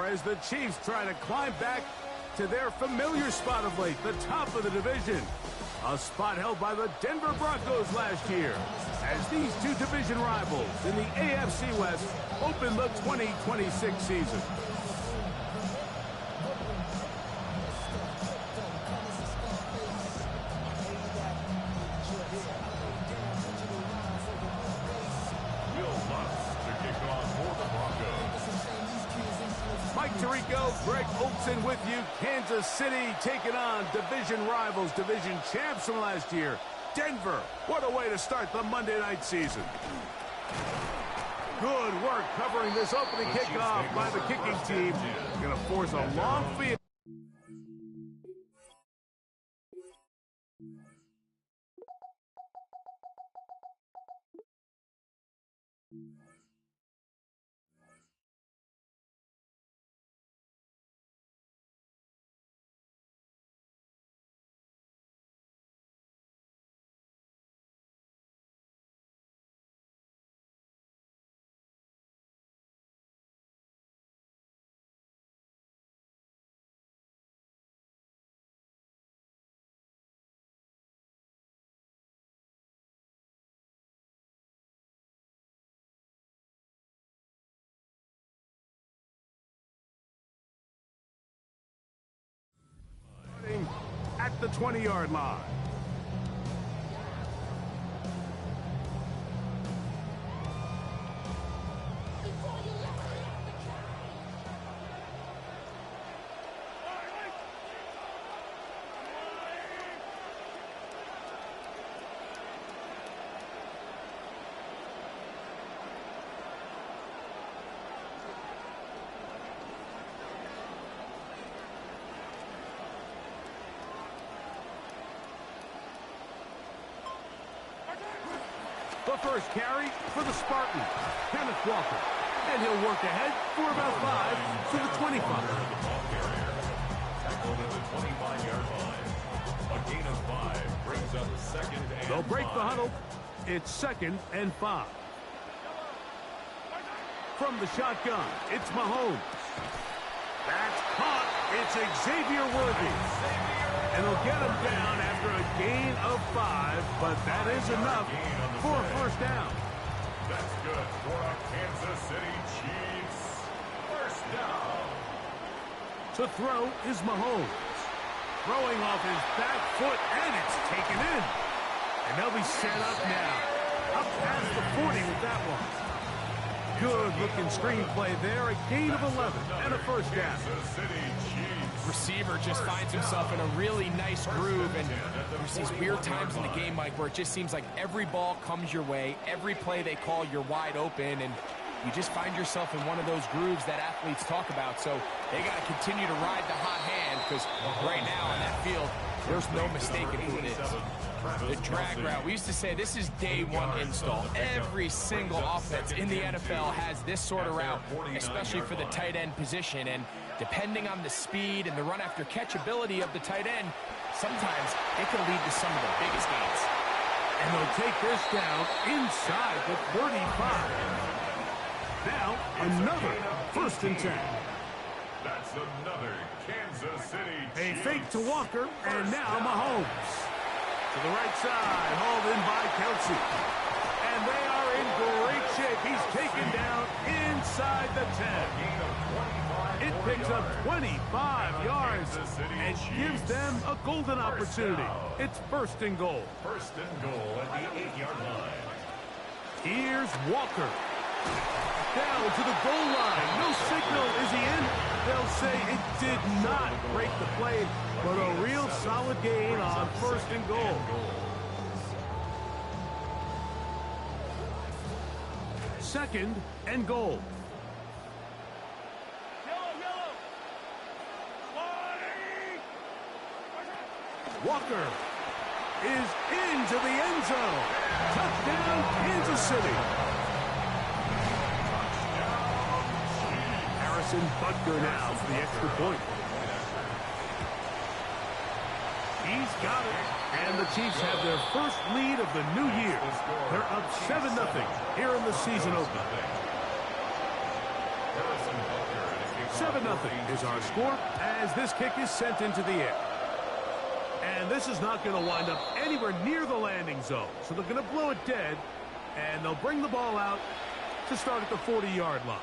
as the Chiefs try to climb back to their familiar spot of late, the top of the division. A spot held by the Denver Broncos last year, as these two division rivals in the AFC West open the 2026 season. Greg Olsen with you. Kansas City taking on division rivals, division champs from last year. Denver, what a way to start the Monday night season. Good work covering this opening kickoff by the kicking team. Going to force a long field. At the 20-yard line. The first carry for the Spartans, Kenneth Walker. And he'll work ahead for about 5 to the 25. Tackled at the 25-yard line. A gain of 5 brings up second and 5. They'll break the huddle. It's 2nd and 5. From the shotgun, it's Mahomes. That's caught. It's Xavier Worthy. And they'll get him down after a gain of 5, but that is enough for a first down. That's good for our Kansas City Chiefs. First down. To throw is Mahomes. Throwing off his back foot, and it's taken in. And they'll be set up now. Up past the 40 with that one. Good-looking screenplay there. A gain of 11 and a first down. Kansas City Chiefs. Receiver just finds himself in a really nice groove, and there's these weird times in the game, Mike, where it just seems like every ball comes your way, every play they call, you're wide open, and you just find yourself in one of those grooves that athletes talk about. So they got to continue to ride the hot hand, because right now on that field, there's no mistaking who it is. The drag route. We used to say this is day one install. Every single offense in the NFL has this sort of route, especially for the tight end position. And depending on the speed and the run after catch ability of the tight end, sometimes it can lead to some of the biggest gains. And they'll take this down inside the 35. Now, another 1st and 10. That's another Kansas City Chiefs. A fake to Walker, and now Mahomes. To the right side, hauled in by Kelsey. And they are in great shape. He's taken down inside the 10. It picks up 25 yards and gives them a golden opportunity. It's 1st and goal. 1st and goal at the 8-yard line. Here's Walker. Down to the goal line. No signal. Is he in? They'll say it did not break the play, but a real solid gain on 1st and goal. 2nd and goal. Walker is into the end zone. Touchdown, Kansas City. Butker now for the extra point. He's got it. And the Chiefs have their first lead of the new year. They're up 7-0 here in the season opener. 7-0 is our score as this kick is sent into the air. And this is not going to wind up anywhere near the landing zone. So they're going to blow it dead, and they'll bring the ball out to start at the 40-yard line.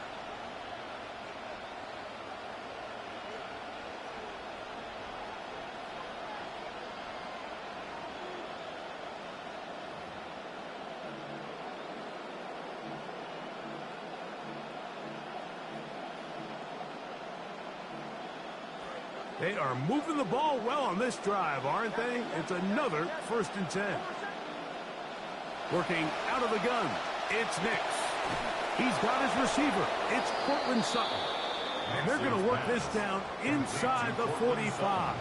They are moving the ball well on this drive, aren't they? It's another 1st and 10. Working out of the gun, it's Nix. He's got his receiver. It's Cortland Sutton. And they're going to work this down inside the 45.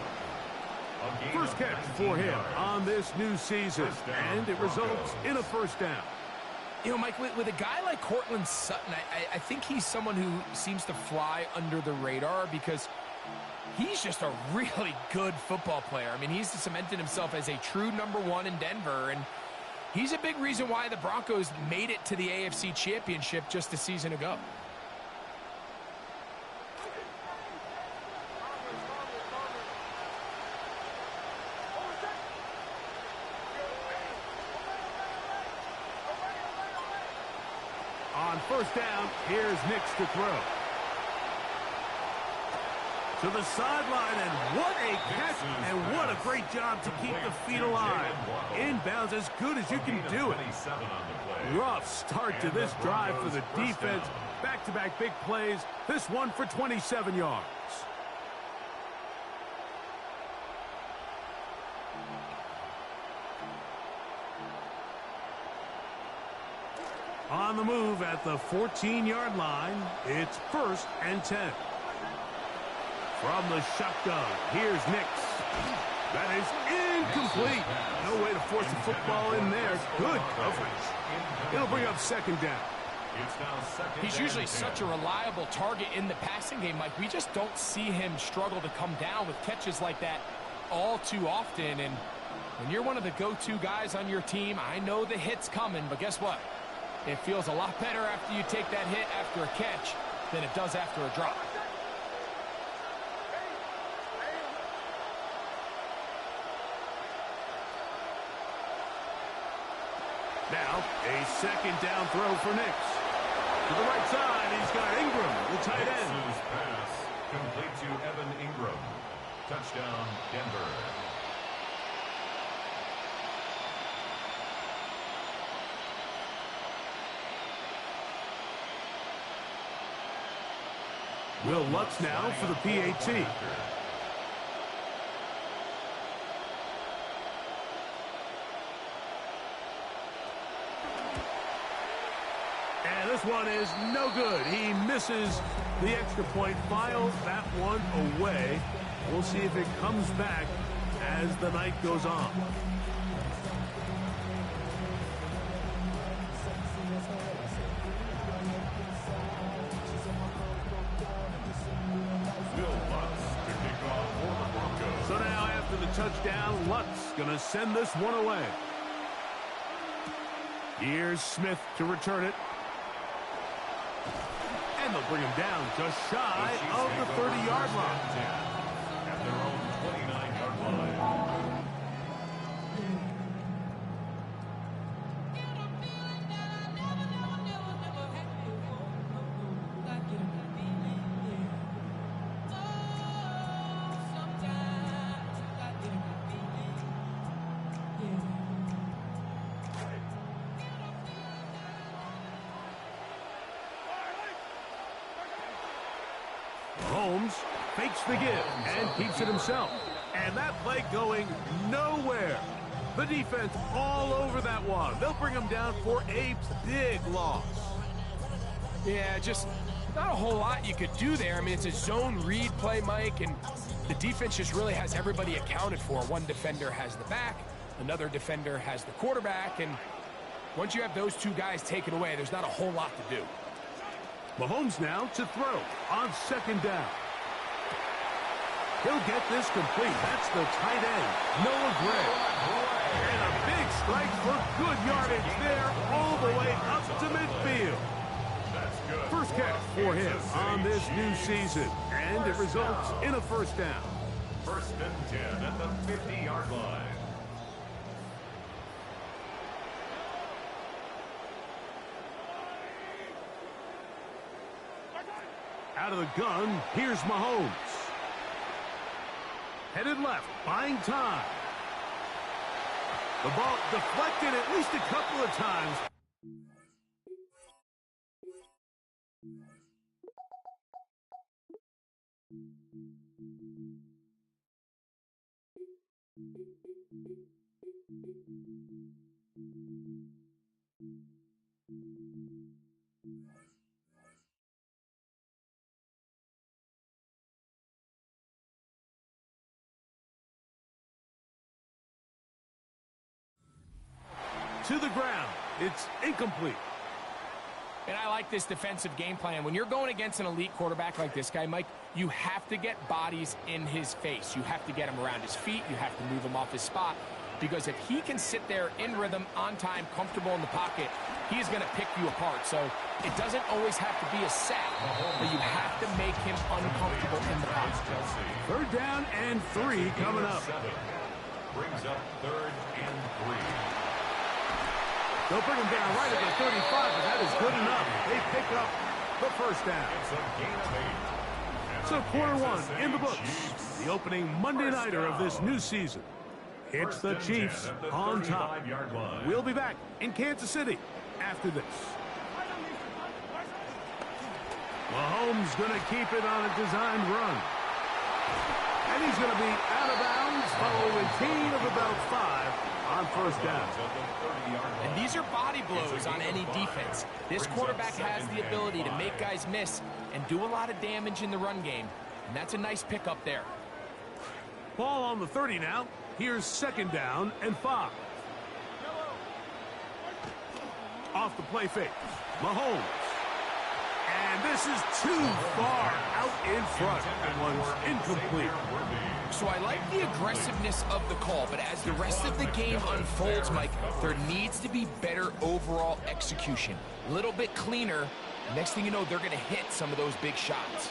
First catch for him on this new season, and it results in a 1st down. You know, Mike, with a guy like Cortland Sutton, I think he's someone who seems to fly under the radar because he's just a really good football player. I mean, he's cemented himself as a true #1 in Denver, and he's a big reason why the Broncos made it to the AFC Championship just a season ago. On 1st down, here's Nix to throw. To the sideline, and what a catch, and what a great job to keep the feet alive. Inbounds as good as you can do it. Rough start to this drive for the defense. Back-to-back big plays. This one for 27 yards. On the move at the 14-yard line, it's 1st and 10. From the shotgun, here's Nix. That is incomplete. No way to force the football in there. Good coverage. It'll bring up 2nd down. He's usually such a reliable target in the passing game, Mike. We just don't see him struggle to come down with catches like that all too often. And when you're one of the go-to guys on your team, I know the hit's coming, but guess what? It feels a lot better after you take that hit after a catch than it does after a drop. Now, a 2nd down throw for Nix. To the right side, he's got Ingram, the tight end. Nix's pass complete to Evan Ingram. Touchdown, Denver. Will Lutz now for the PAT. And this one is no good. He misses the extra point, files that one away. We'll see if it comes back as the night goes on. So now after the touchdown, Lutz going to send this one away. Here's Smith to return it. And they'll bring him down just shy of the 30-yard line. At their own 29-yard line. Holmes fakes the give and keeps it himself. And that play going nowhere. The defense all over that one. They'll bring him down for a big loss. Yeah, just not a whole lot you could do there. I mean, it's a zone read play, Mike, and the defense just really has everybody accounted for. One defender has the back, another defender has the quarterback, and once you have those two guys taken away, there's not a whole lot to do. Mahomes now to throw on 2nd down. He'll get this complete. That's the tight end, Noah Gray. And a big strike for good yardage there all the way up to midfield. That's First catch for him on this new season, and it results in a first down. First and 10 at the 50-yard line. Out of the gun, here's Mahomes. Headed left, buying time. The ball deflected at least a couple of times. To the ground. It's incomplete. And I like this defensive game plan. When you're going against an elite quarterback like this guy, Mike, you have to get bodies in his face. You have to get him around his feet. You have to move him off his spot. Because if he can sit there in rhythm, on time, comfortable in the pocket, he's going to pick you apart. So it doesn't always have to be a sack, but you have to make him uncomfortable in the pocket. Third down and 3 coming up. Brings up 3rd and 3. They'll bring him down right at the 35, but that is good enough. They pick up the first down. It's a gain of 8. So quarter one in the books. The opening Monday nighter of this new season. It's the Chiefs on top. We'll be back in Kansas City after this. Mahomes going to keep it on a designed run. And he's going to be out of bounds following a gain of about 5 on first down. And these are body blows on any defense. This quarterback has the ability to make guys miss and do a lot of damage in the run game. And that's a nice pickup there. Ball on the 30 now. Here's second down and 5. Off the play fake. Mahomes. And this is too far out in front. That one's incomplete. So I like the aggressiveness of the call, but as the rest of the game unfolds, Mike, there needs to be better overall execution. A little bit cleaner. Next thing you know, they're going to hit some of those big shots.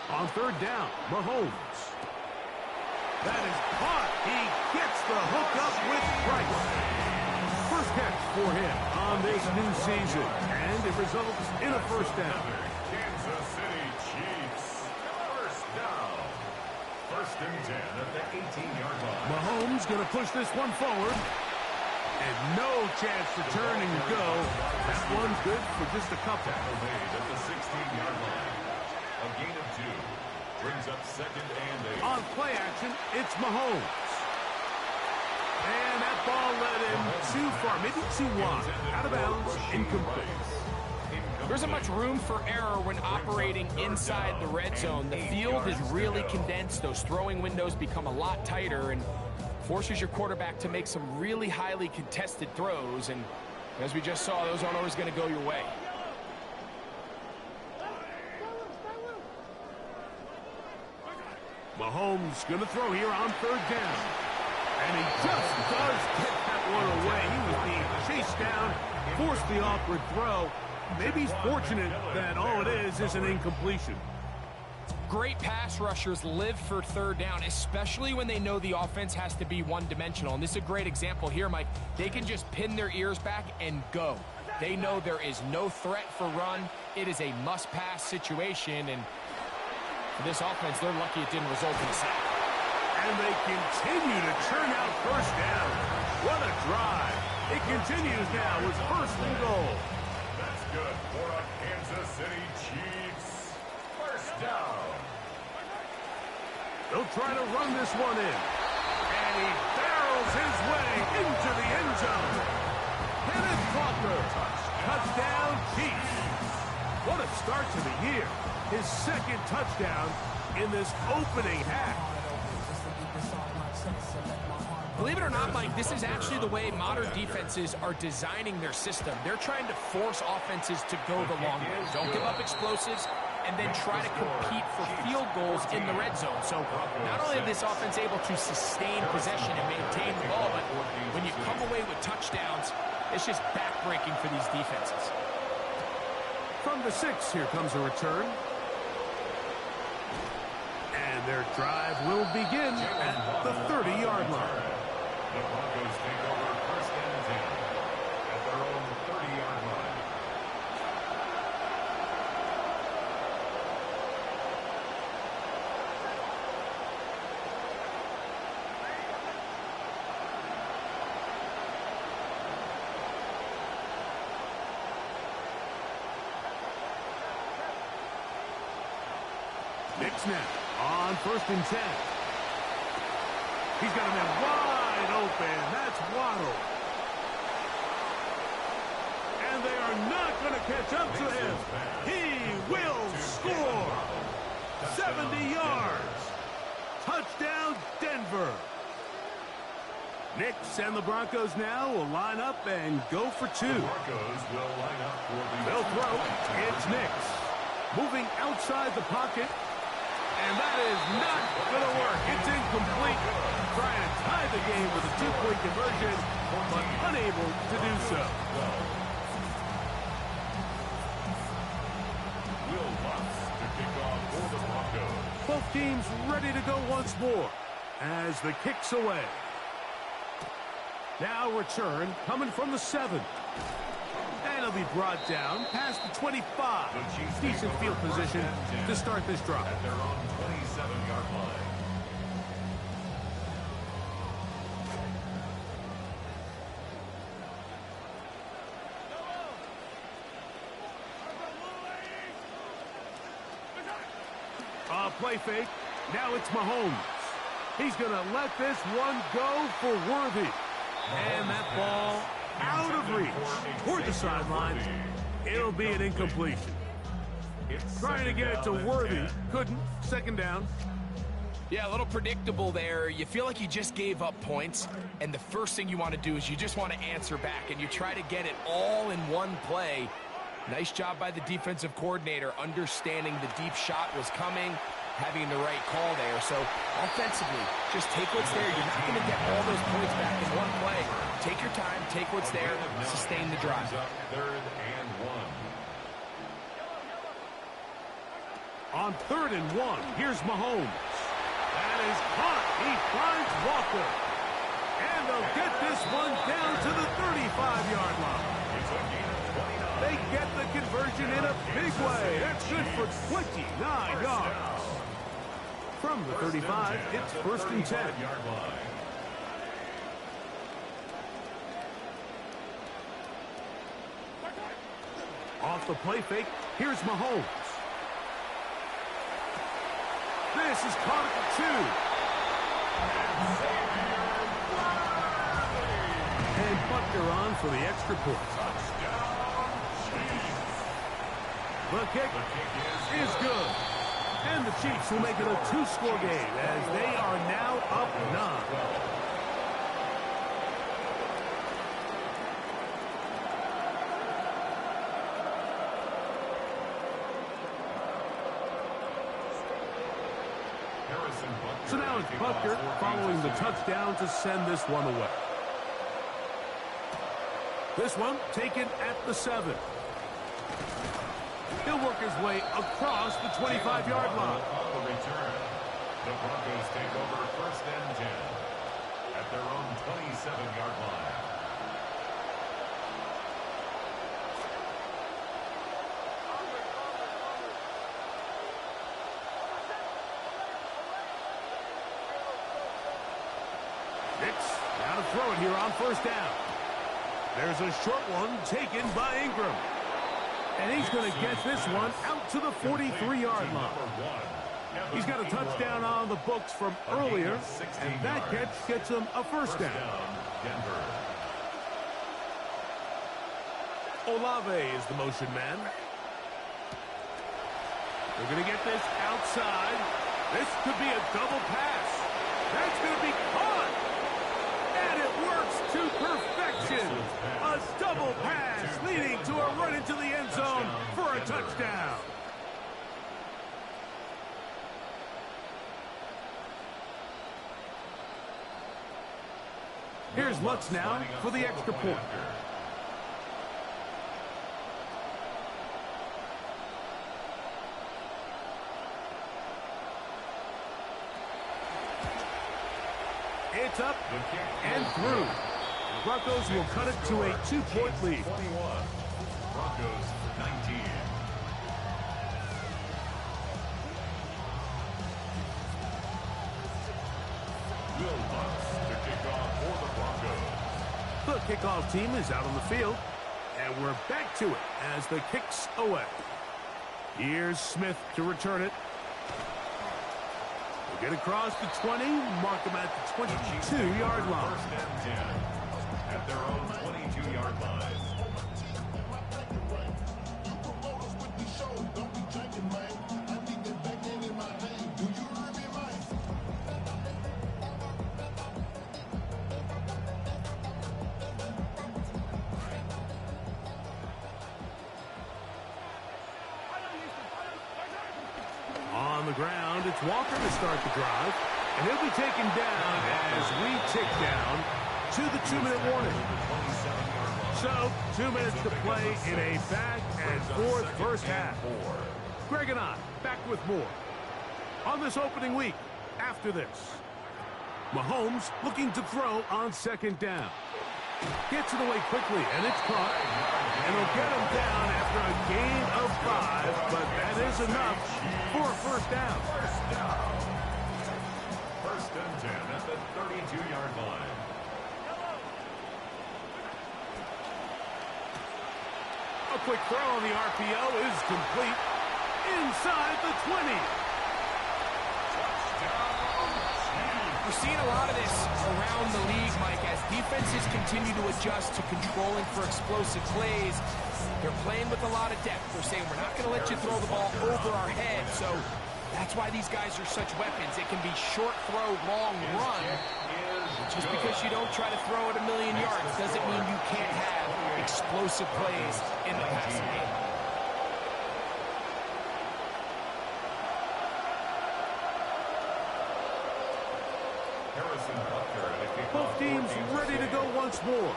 On third down, Mahomes. That is caught. He gets the hook up with Price. First catch for him on this new season, and it results in a first down. Kansas City Chiefs. First down. First and 10 at the 18-yard line. Mahomes going to push this one forward. And no chance to turn and go. That one's good for just a couple. Made at the 16-yard line. A gain of 2. Brings up second and 8. On play action, it's Mahomes. And that ball led him too far, maybe too wide. Out of bounds, incomplete. There isn't much room for error when operating inside the red zone. The field is really condensed. Those throwing windows become a lot tighter and forces your quarterback to make some really highly contested throws. And as we just saw, those aren't always going to go your way. Mahomes going to throw here on third down. And he just does get that one away. He was being chased down, forced the awkward throw. Maybe he's fortunate that all it is an incompletion. Great pass rushers live for third down, especially when they know the offense has to be one-dimensional. And this is a great example here, Mike. They can just pin their ears back and go. They know there is no threat for run. It is a must-pass situation, and for this offense, they're lucky it didn't result in a sack. And they continue to churn out first down. What a drive. It continues now with first and goal. That's good for a Kansas City Chiefs. First down. They'll try to run this one in. And he barrels his way into the end zone. Kenneth Walker. Touchdown, Chiefs. What a start to the year. His second touchdown in this opening half. Believe it or not, Mike, this is actually the way modern defenses are designing their system. They're trying to force offenses to go the long way. Don't give up explosives, and then try to compete for field goals in the red zone. So not only is this offense able to sustain possession and maintain the ball, but when you come away with touchdowns, it's just backbreaking for these defenses. From the 6, here comes a return. And their drive will begin at the 30-yard line. The Broncos take over first and 10 at their own 30-yard line. Nick snap on first and 10. He's got a man wide open. That's Waddle. And they are not going to catch up to him. He will score. 70 yards. Touchdown, Denver. Knicks and the Broncos now will line up and go for 2. The Broncos will line up for the... They'll throw. It's Knicks. Moving outside the pocket. And that is not going to work. It's incomplete. Trying to tie the game with a 2-point conversion, but unable to do so. Will Lutz to kick off for the Broncos. Both teams ready to go once more as the kick's away. Now return coming from the 7. And it'll be brought down past the 25. Decent field position to start this drive. At their own 27-yard line. Play fake. Now it's Mahomes. He's going to let this one go for Worthy. And that ball out of reach toward the sidelines. It'll be an incompletion. Trying to get it to Worthy. Couldn't. Second down. Yeah, a little predictable there. You feel like you just gave up points, and the first thing you want to do is you just want to answer back, and you try to get it all in one play. Nice job by the defensive coordinator, understanding the deep shot was coming, having the right call there. So offensively, just take what's there. You're not going to get all those points back in one play. Take your time, take what's there, sustain the drive. Third and 1. On 3rd and 1, here's Mahomes. That is caught. He finds Walker. And they'll get this one down to the 35-yard line. They get the conversion in a big way. That's good for 29 yards. From the 35, it's 1st and 10. Off the play fake, here's Mahomes. This is caught at the 2. And Buckner on for the extra point. The kick is good. And the Chiefs will make it a 2-score game as they are now up 9. So now it's Buckner following the touchdown to send this one away. This one taken at the 7. He'll work his way across the 25-yard line. On the return, the Broncos take over 1st and 10 at their own 27-yard line. Knicks now to throw it here on 1st down. There's a short one taken by Ingram. And he's going to get this one out to the 43-yard line. He's got a touchdown on the books from earlier, and that catch gets him a 1st down. Olave is the motion man. They're going to get this outside. This could be a double pass. That's going to be caught. And it works to perfection. A double pass leading to a run into the end zone for a touchdown. Here's Lutz now for the extra point. It's up and through. The Broncos will cut it to a 2-point lead. 21. Broncos 19. Will Butts to kick off for the Broncos. The kickoff team is out on the field, and we're back to it as the kick's away. Here's Smith to return it. We'll get across the 20, mark them at the 22-yard line. First and 10 at their own 22-yard line. On the ground, it's Walker to start the drive, and he'll be taken down as we tick down to the 2-minute warning. So, 2 minutes to play in a back-and-forth first half. Greg and I back with more on this opening week after this. Mahomes looking to throw on second down. Gets it away quickly, and it's caught. And he'll get him down after a gain of 5, but that is enough for a first down. First and 10 at the 32-yard line. A quick throw on the RPO is complete. Inside the 20. We're seeing a lot of this around the league, Mike, as defenses continue to adjust to controlling for explosive plays. They're playing with a lot of depth. They're saying, we're not going to let you throw the ball over our head. So that's why these guys are such weapons. It can be short throw, long run. Just because you don't try to throw it a million yards doesn't mean you can't have explosive plays in the passing game. Both teams ready to go once more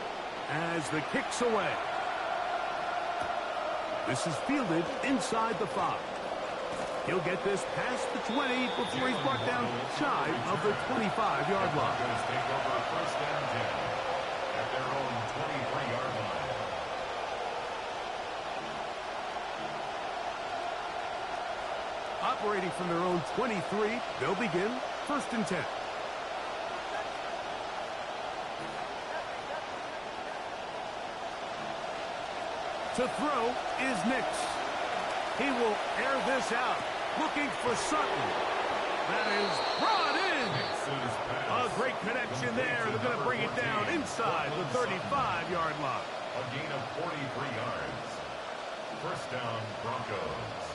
as the kick's away. This is fielded inside the 5. He'll get this past the 20 before he's brought down shy of the 25-yard line. Take over first and 10 at their own 23-yard line. Operating from their own 23, they'll begin first and 10. To throw is Nix. He will air this out, looking for Sutton. That is brought in. A great connection there. They're going to bring it down inside the 35-yard line. A gain of 43 yards. First down, Broncos.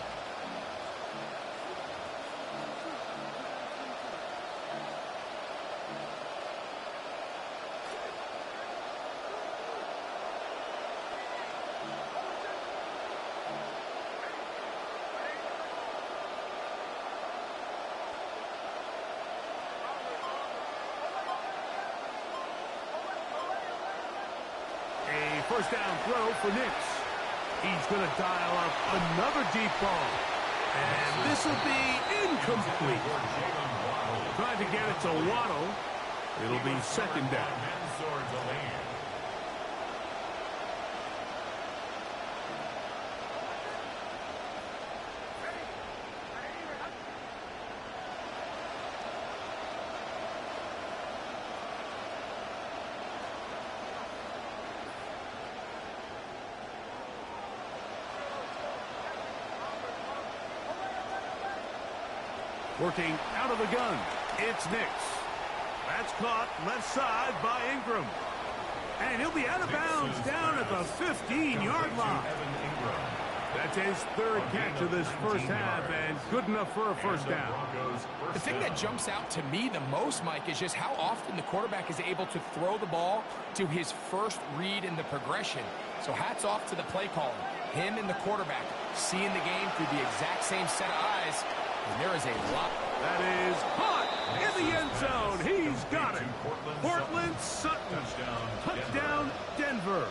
First down throw for Nix. He's going to dial up another deep ball. And this will be incomplete. Trying to get it to Waddle. It'll be second down. Working out of the gun, it's Nix. That's caught left side by Ingram. And he'll be out of bounds down at the 15-yard line. That's his third catch of this first half, and good enough for a first down. The thing that jumps out to me the most, Mike, is just how often the quarterback is able to throw the ball to his first read in the progression. So hats off to the play caller. Him and the quarterback seeing the game through the exact same set of eyes. And there is a lot. That is caught in the end zone. He's got it. Portland Sutton. Touchdown, Denver.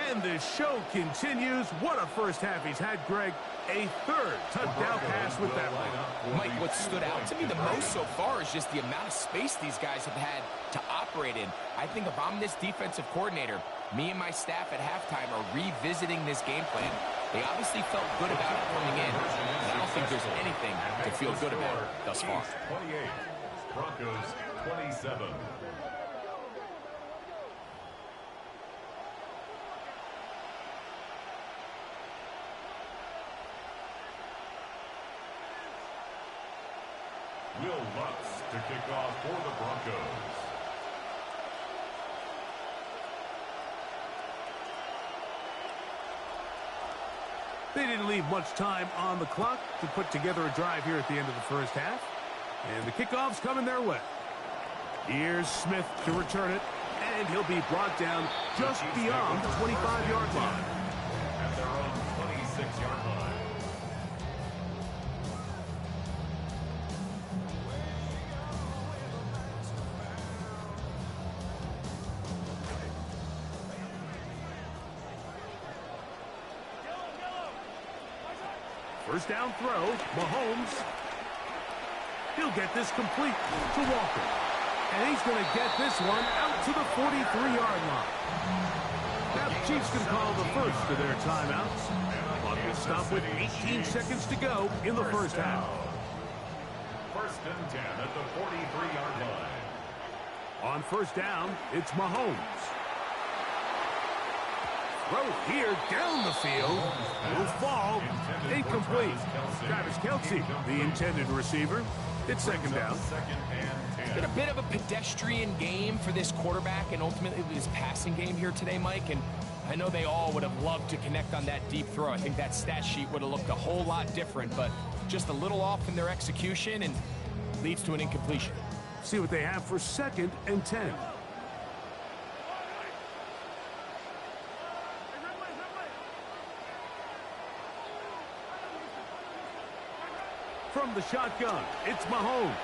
And the show continues. What a first half he's had, Greg. A third touchdown pass with that one. Mike, what stood out to me the most so far is just the amount of space these guys have had to operate in. I think if I'm this defensive coordinator, me and my staff at halftime are revisiting this game plan. They obviously felt good about it coming in, but I don't think there's anything to feel good about thus far. 28, Broncos 27. Will Lutz to kick off for the Broncos. They didn't leave much time on the clock to put together a drive here at the end of the first half. And the kickoff's coming their way. Here's Smith to return it, and he'll be brought down just beyond the 25-yard line. At their own 26-yard line. First down throw, Mahomes. He'll get this complete to Walker. And he's going to get this one out to the 43-yard line. Now the Chiefs can call the first of their timeouts. Clock will stop with 18 seconds to go in the first half. First and 10 at the 43-yard line. On first down, it's Mahomes. Throw here down the field. Will fall. Incomplete. Travis Kelce, the intended receiver. It's second down. It's been a bit of a pedestrian game for this quarterback and ultimately this passing game here today, Mike. And I know they all would have loved to connect on that deep throw. I think that stat sheet would have looked a whole lot different, but just a little off in their execution and leads to an incompletion. See what they have for second and 10. From the shotgun, it's Mahomes.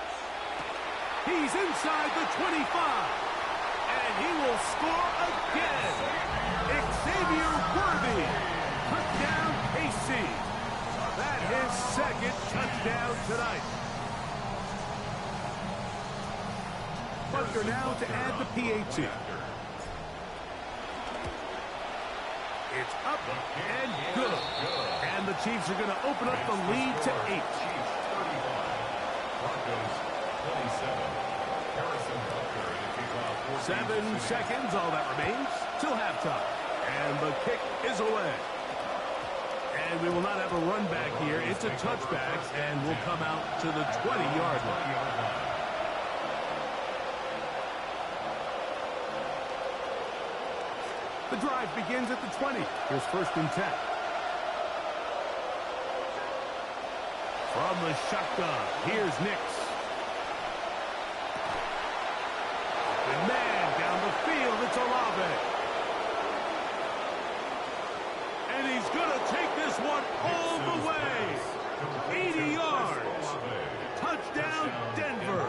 He's inside the 25. And he will score again. Xavier Worthy put down KC. That his second touchdown tonight. Butker now to add the PAT. It's up and good. And the Chiefs are going to open up the lead to 8. Broncos 27. Harrison Butker to kick off. 7 seconds, all that remains, till halftime. And the kick is away. And we will not have a run back here. It's a touchback, and will come out to the 20-yard line. The drive begins at the 20. Here's first and 10. From the shotgun, here's Nix. Open man down the field, it's Olave. And he's going to take this one all the way. 80 yards. Touchdown, Denver.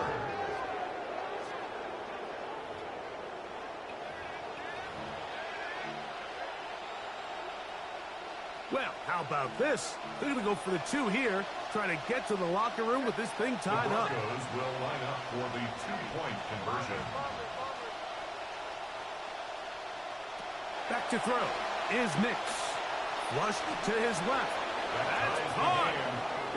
Well, how about this? They're going to go for the 2 here, trying to get to the locker room with this thing tied up. The Broncos will line up for the 2-point conversion. Back to throw is Nix. Flushed to his left. That's hard.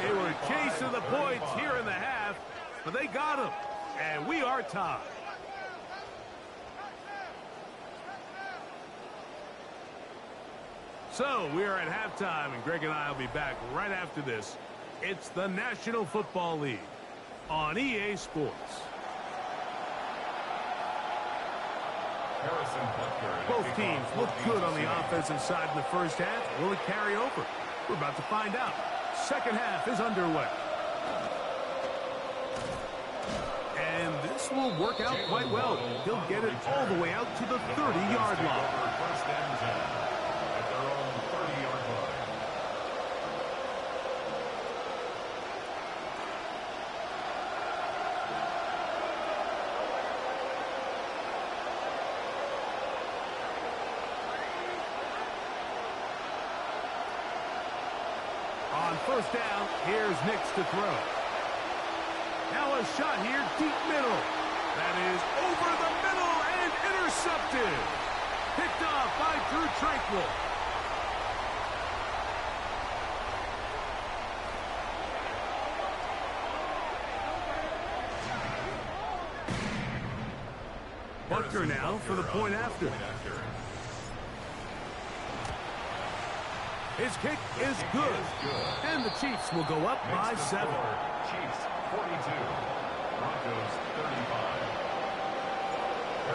They were chasing the points here in the half, but they got him. And we are tied. So, we are at halftime, and Greg and I will be back right after this. It's the National Football League on EA Sports. Both teams look good on the offensive side in the first half. Will it carry over? We're about to find out. Second half is underway. And this will work out quite well. He'll get it all the way out to the 30-yard line. First and 10 at their own 30-yard line. first down. Here's Nix to throw. Now a shot here, deep middle. That is over the middle and intercepted. Picked off by Drew Tranquill. Butker now for the point after. His kick is good. And the Chiefs will go up by 7. Chiefs 42. Broncos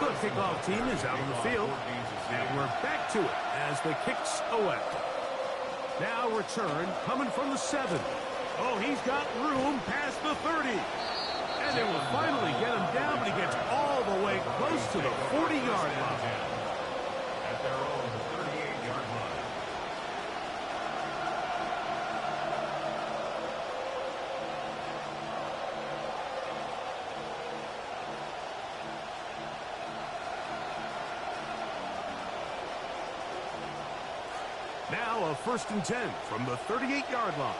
35. The kickoff team is out on the field. And we're back to it as the kick's away. Now return coming from the 7. Oh, he's got room past the 30. And they will finally get him down, but he gets all the way close to the 40-yard line. At their own 38-yard line. Now a 1st and 10 from the 38-yard line.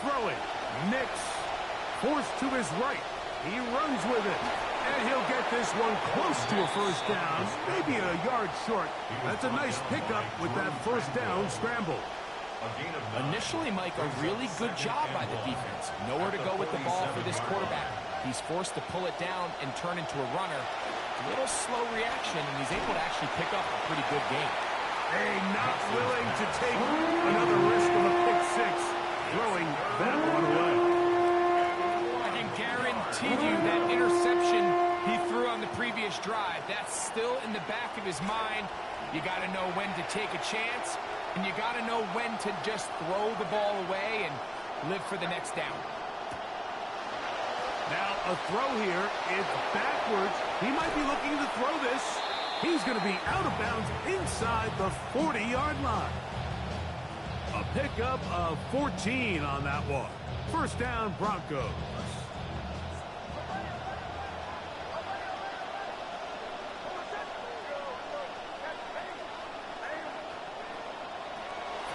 Throwing. Nix. Forced to his right. He runs with it. And he'll get this one close to a first down. Maybe a yard short. That's a nice pickup with that first down scramble. Initially, Mike, a really good job by the defense. Nowhere to go with the ball for this quarterback. He's forced to pull it down and turn into a runner. A little slow reaction, and he's able to actually pick up a pretty good game. Hey, not willing to take another risk of a pick six. Throwing that one away. I can guarantee you that interception he threw on the previous drive, that's still in the back of his mind. You got to know when to take a chance, and you got to know when to just throw the ball away and live for the next down. Now a throw here. It's backwards. He might be looking to throw this. He's going to be out of bounds inside the 40-yard line. A pickup of 14 on that one. First down, Broncos.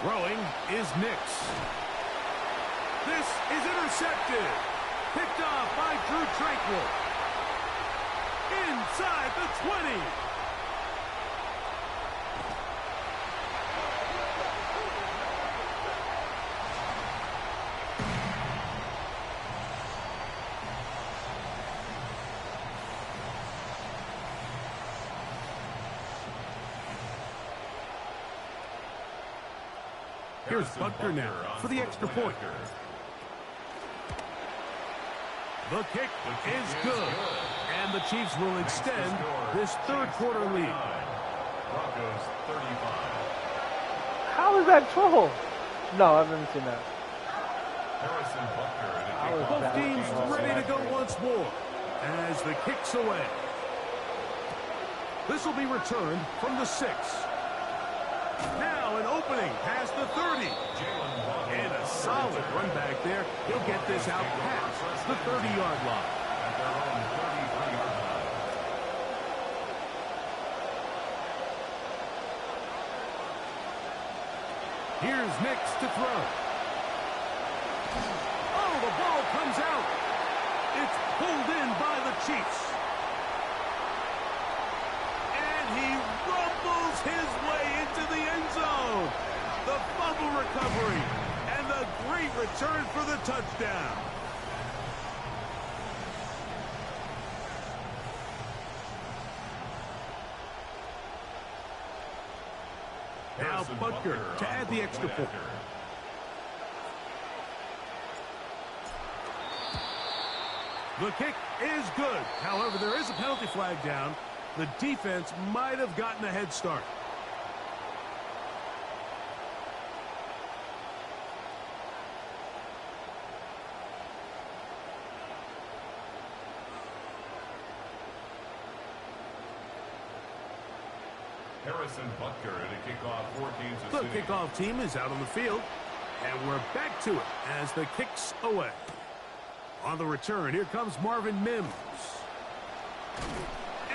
Throwing is Nix. This is intercepted. Picked off by Drew Tranquill. Inside the 20. Here's Butker now for the extra point. The kick is good. And the Chiefs will extend this third quarter lead. Broncos 35. How is that troll? No, I've never seen that. Harrison Butker and a How is kickoff. Both that? teams ready to go once more as the kick's away. This will be returned from the 6. Now an opening past the 30. And a solid run back there. He'll get this out past the 30-yard line. At their own 33-yard line. Here's Nix to throw. Oh, the ball comes out. It's pulled in by the Chiefs. And he rumbles his way into the end zone. The fumble recovery and the great return for the touchdown. Now Butker to add the extra point. The kick is good. However, there is a penalty flag down. The defense might have gotten a head start. Harrison Butker and a kickoff for Kansas The City. kickoff team is out on the field. And we're back to it as the kick's away. On the return, here comes Marvin Mims.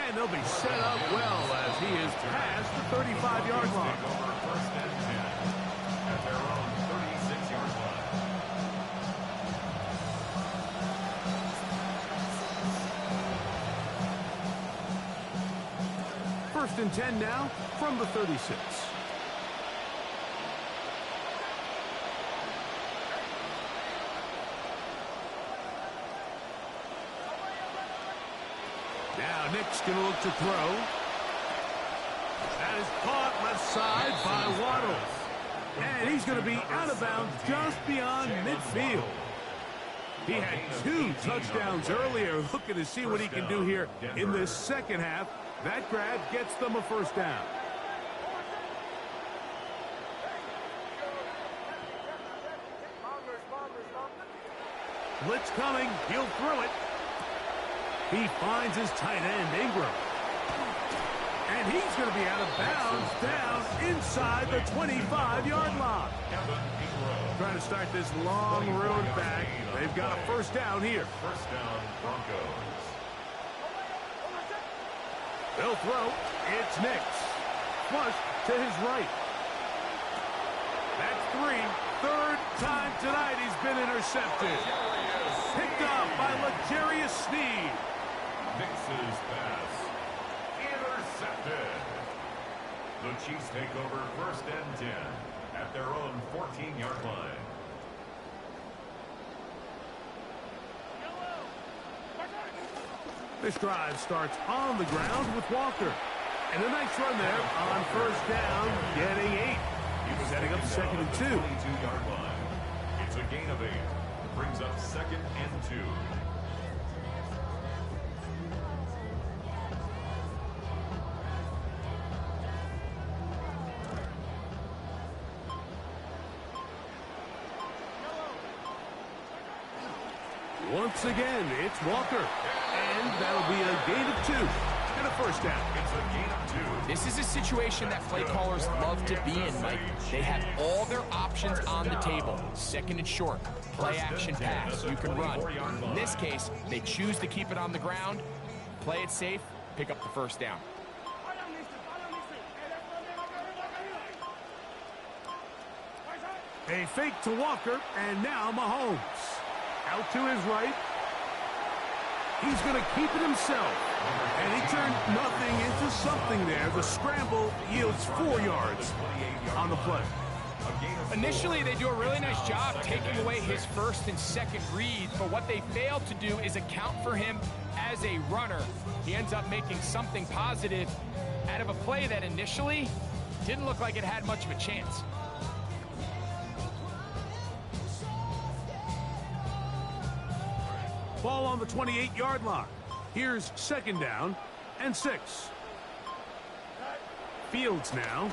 And they'll be set up well as he is past the 35-yard line. First and 10 at their own First and 10 now from the 36. Now Nick's going to look to throw. That is caught left side by Waddle. And he's going to be out of bounds just beyond midfield. He had 2 touchdowns earlier. Looking to see what he can do here in this second half. That grab gets them a first down. Blitz coming. He'll throw it. He finds his tight end, Ingram. And he's going to be out of bounds down inside the 25-yard line. Trying to start this long road back. They've got a first down here. First down, Broncos. They'll throw. It's Nix. Flush to his right. That's 3. Third time tonight he's been intercepted. Picked up by L'Jarius Sneed. Nix's pass. Intercepted. The Chiefs take over first and 10 at their own 14-yard line. This drive starts on the ground with Walker. And a nice run there on first down, getting 8. He was setting up second and 2. 22-yard line. It's a gain of 8. Brings up second and 2. Once again, it's Walker. And that'll be a gain of 2 and a first down. It's a gain of 2. This is a situation that play callers love to be in, Mike. They have all their options on the table. Second and short, play action pass, you can run. In this case, they choose to keep it on the ground, play it safe, pick up the first down. A fake to Walker, and now Mahomes. Out to his right. He's going to keep it himself. And he turned nothing into something there. The scramble yields 4 yards on the play. Initially, they do a really nice job taking away his first and second reads, but what they failed to do is account for him as a runner. He ends up making something positive out of a play that initially didn't look like it had much of a chance. Ball on the 28-yard line. Here's second down and 6. Fields now.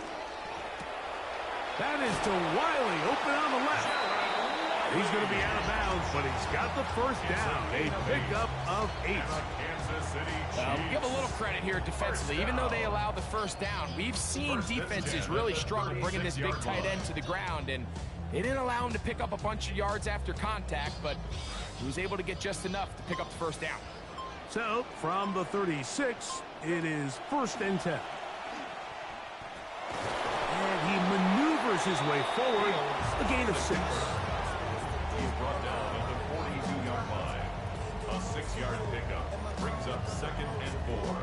That is to Wiley, open on the left. He's going to be out of bounds, but he's got the first down. A pickup of 8. Give a little credit here defensively. Even though they allow the first down, we've seen defenses really struggle bringing this big tight end to the ground, and they didn't allow him to pick up a bunch of yards after contact, but he was able to get just enough to pick up the first down. So, from the 36, it is first and 10. And he maneuvers his way forward, a gain of 6. He's brought down at the 42-yard line. A 6-yard pickup brings up second and 4.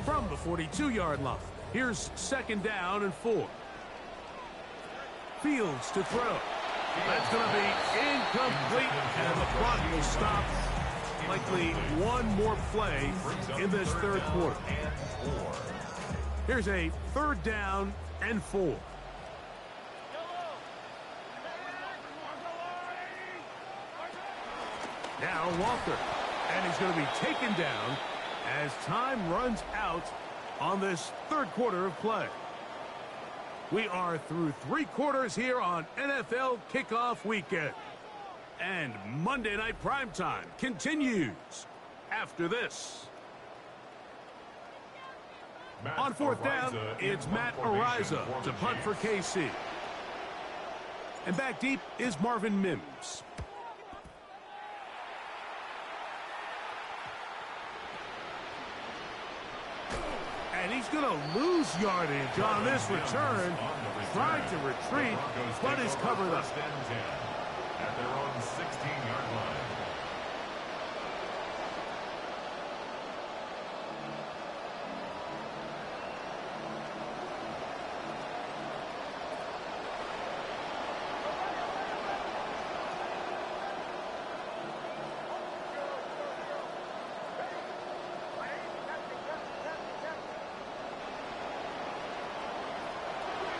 From the 42-yard line, here's second down and 4. Fields to throw. That's going to be incomplete, and the clock will stop. Likely one more play in this third quarter. Here's a third down and 4. Now Walker, and he's going to be taken down as time runs out on this third quarter of play. We are through 3 quarters here on NFL Kickoff Weekend. And Monday Night Primetime continues after this. On fourth down, it's Matt Ariza to punt for KC. And back deep is Marvin Mims. And he's going to lose yardage on this return. Tried to retreat, but is covered up. At their own 16-yard line.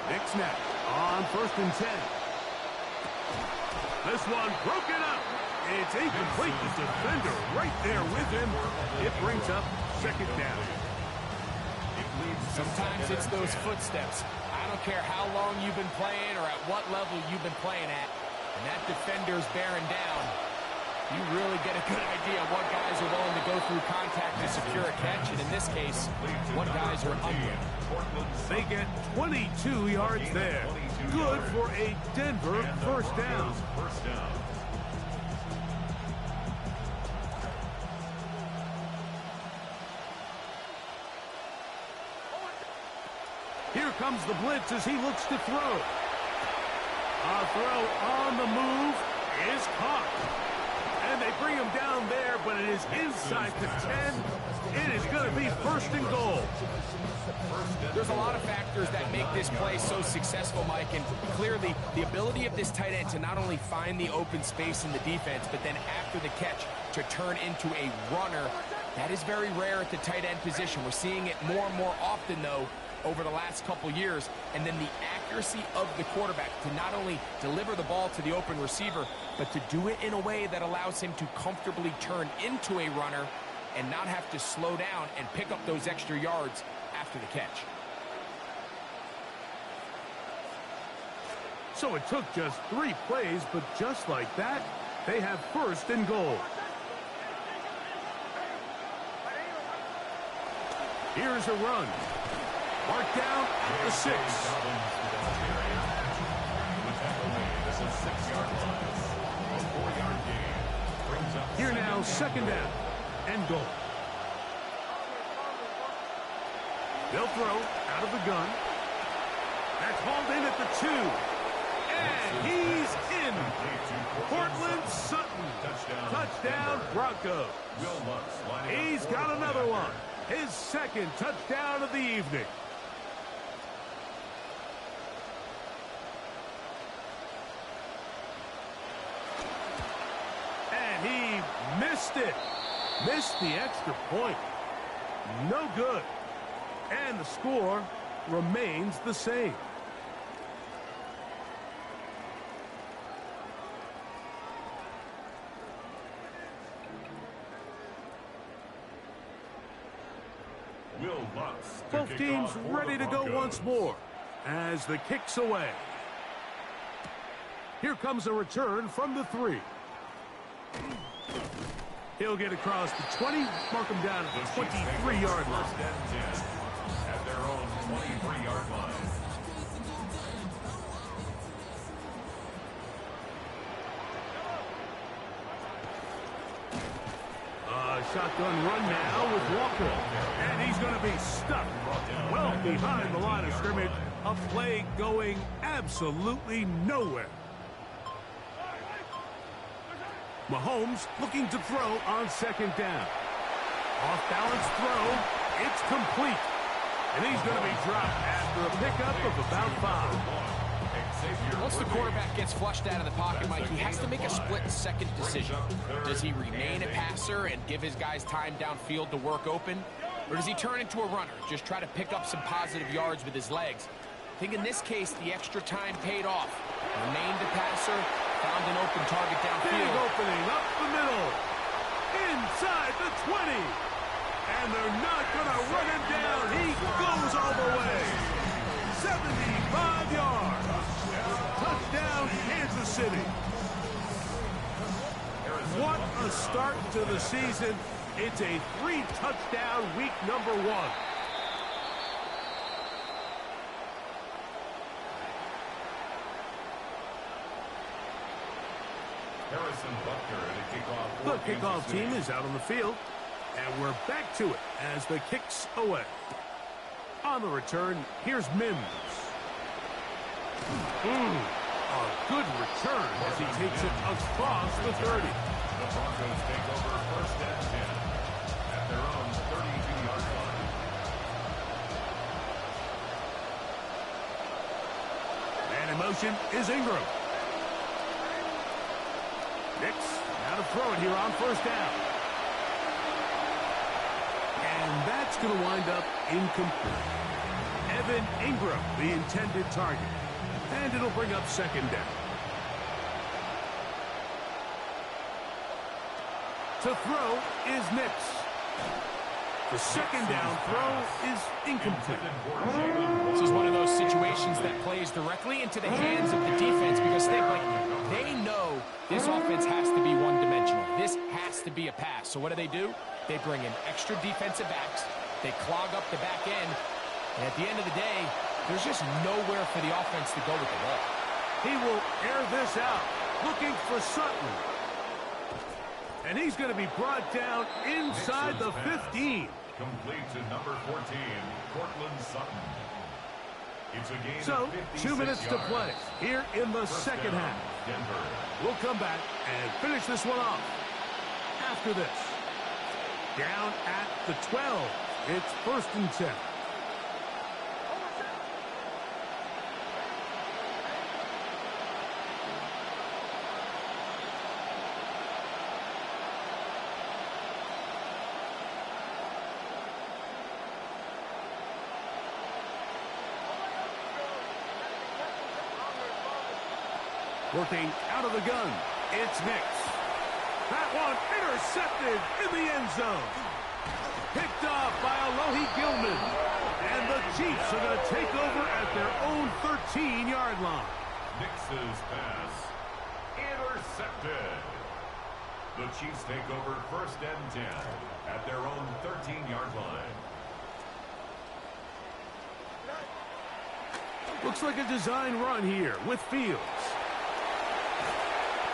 Nick snap on 1st and 10. This one broken up. It's incomplete. The defender right there with him. It brings up 2nd down. Sometimes it's those footsteps. I don't care how long you've been playing or at what level you've been playing at. And that defender's bearing down. You really get a good idea of what guys are willing to go through contact to secure a catch. And in this case, what guys are under. They get 22 yards there. Good for a Denver 1st down. Here comes the blitz as he looks to throw. A throw on the move is caught. And they bring him down there, but it is inside the 10. It is going to be 1st and goal. There's a lot of factors that make this play so successful, Mike, and clearly the ability of this tight end to not only find the open space in the defense, but then after the catch to turn into a runner. That is very rare at the tight end position. We're seeing it more and more often, though, over the last couple years. And then the accuracy of the quarterback to not only deliver the ball to the open receiver, but to do it in a way that allows him to comfortably turn into a runner and not have to slow down and pick up those extra yards after the catch. So it took just 3 plays, but just like that, they have 1st and goal. Here's a run. Marked down at the 6. Here now, 2nd down and goal. They'll throw out of the gun. That's hauled in at the 2. And he's in. Portland Sutton. Touchdown, Broncos. He's got another one. His 2nd touchdown of the evening. And he missed it. Missed the extra point. No good. And the score remains the same. Both teams ready to go once more as the kick's away. Here comes a return from the 3. He'll get across the 20, mark him down at the 23-yard line. At their own 23-yard line. Shotgun run now with Walker. And he's going to be stuck well behind the line of scrimmage. A play going absolutely nowhere. Mahomes looking to throw on 2nd down. Off-balance throw. It's complete. And he's going to be dropped after a pickup of about 5. Once the quarterback gets flushed out of the pocket, Mike, he has to make a split-second decision. Does he remain a passer and give his guys time downfield to work open? Or does he turn into a runner, just try to pick up some positive yards with his legs? I think in this case, the extra time paid off. Remained a passer, found an open target downfield. Big opening up the middle. Inside the 20. And they're not going to run him down. He goes all the way. 75 yards. Touchdown, Kansas City. What a start to the season. It's a 3-touchdown week number 1. The kickoff team is out on the field, and we're back to it as the kick's away. On the return, here's Mims. A good return as he takes it across the 30. The Broncos take over 1st and 10 at their own 32-yard line. And in motion is Ingram. Nix, now to throw it here on 1st down. And that's going to wind up incomplete. Evan Ingram, the intended target. And it'll bring up second down. To throw is Nix. The second down throw is incomplete. This is one of those situations that plays directly into the hands of the defense because they know this offense has to be one-dimensional. This has to be a pass. So what do? They bring in extra defensive backs. They clog up the back end. And at the end of the day, there's just nowhere for the offense to go with the ball. He will air this out, looking for Sutton. And he's going to be brought down inside the 15. Complete to number 14, Cortland Sutton. It's a gain So, of 56 2 minutes to yards. play here in the First second down, half. Denver. We'll come back and finish this one off after this. Down at the 12. It's 1st and 10. Working out of the gun, it's Nix. That one intercepted in the end zone. Picked off by Alohi Gilman. And the Chiefs are going to take over at their own 13-yard line. Nix's pass intercepted. The Chiefs take over 1st and 10 at their own 13-yard line. Looks like a design run here with Fields.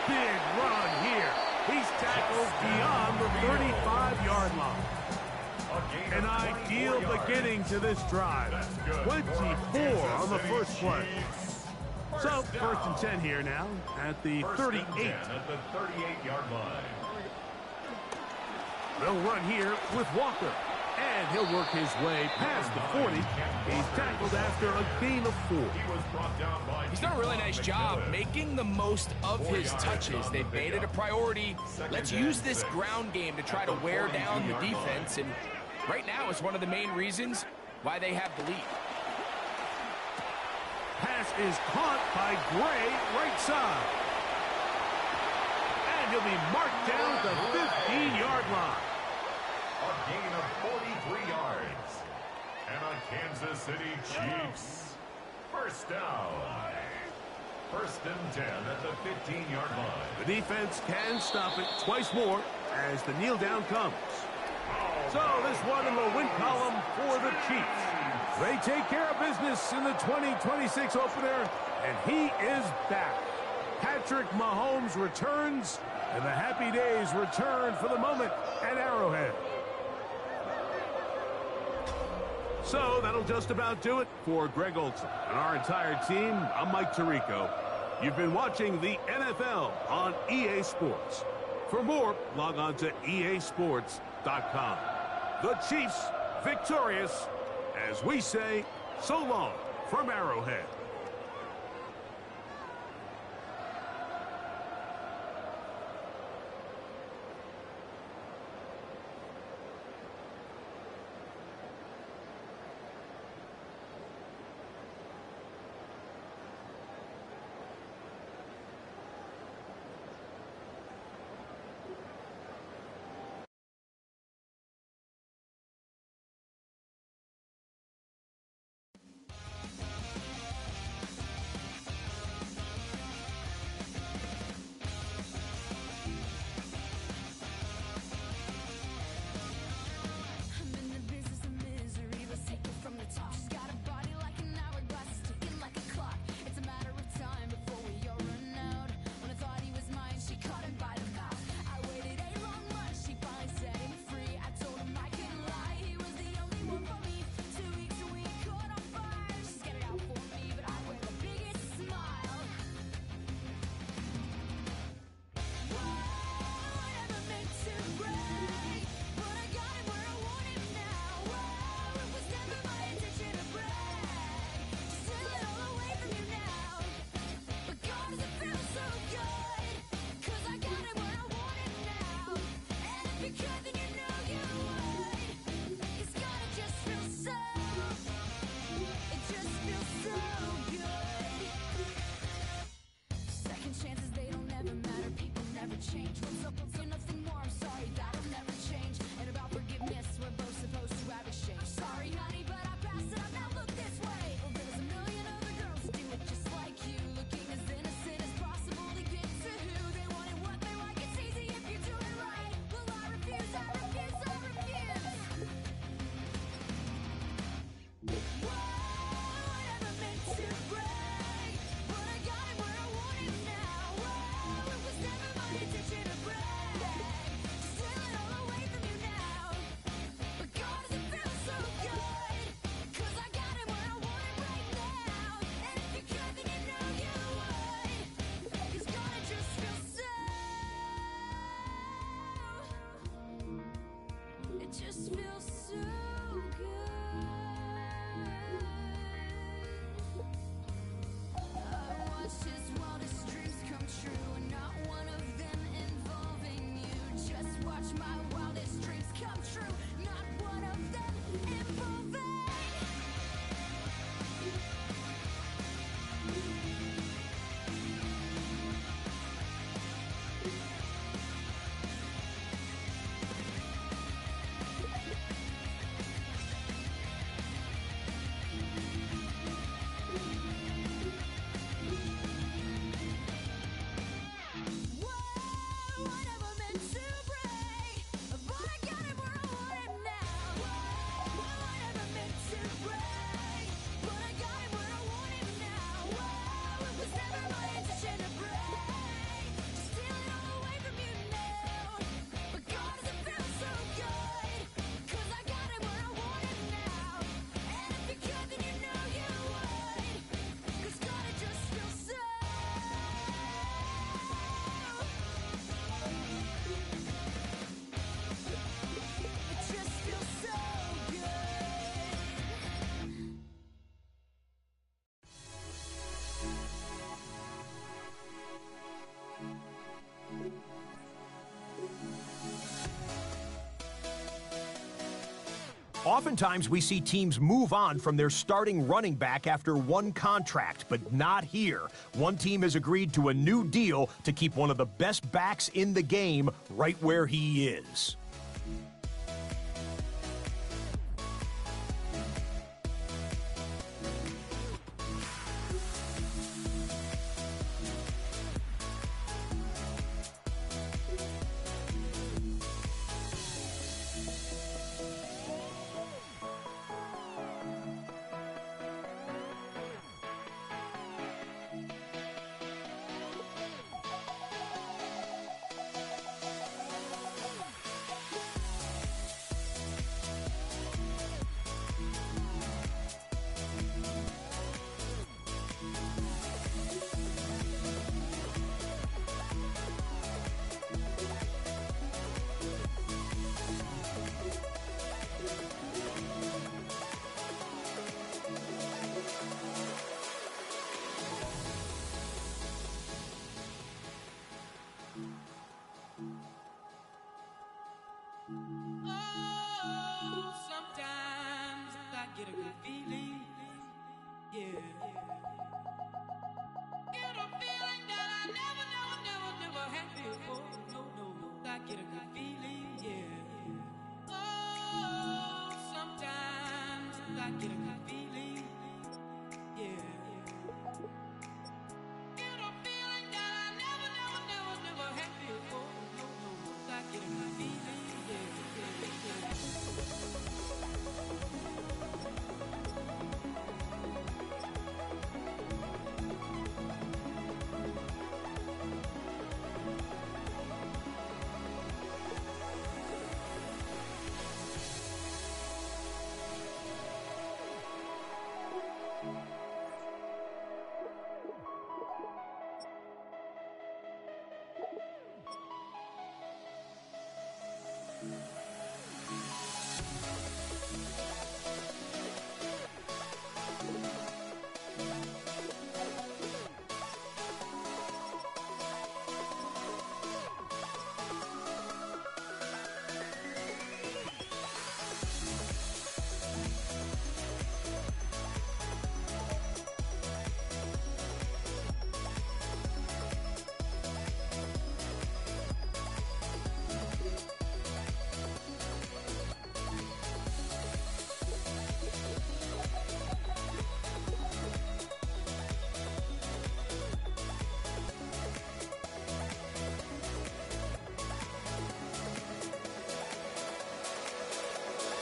Big run here. He's tackled beyond the 35-yard line. An ideal beginning to this drive. 24 on the first play. So, 1st and 10 here now at the 38. At the 38-yard line. They'll run here with Walker. And he'll work his way past the 40. He's tackled after a gain of 4. He was brought down by He's done a really nice job making the most of his touches. They've made it a priority. Let's use this ground game to try to wear down the defense. And right now it's one of the main reasons why they have the lead. Pass is caught by Gray, right side. And he'll be marked down at the 15-yard line. A gain of 43 yards. And a Kansas City Chiefs. First down. 1st and 10 at the 15-yard line. The defense can stop it twice more as the kneel down comes. So this one in the win column for the Chiefs. They take care of business in the 2026 opener, and he is back. Patrick Mahomes returns, and the happy days return for the moment at Arrowhead. So that'll just about do it for Greg Olson and our entire team. I'm Mike Tirico. You've been watching the NFL on EA Sports. For more, log on to easports.com. The Chiefs victorious, as we say, so long from Arrowhead. Oftentimes, we see teams move on from their starting running back after one contract, but not here. One team has agreed to a new deal to keep one of the best backs in the game right where he is.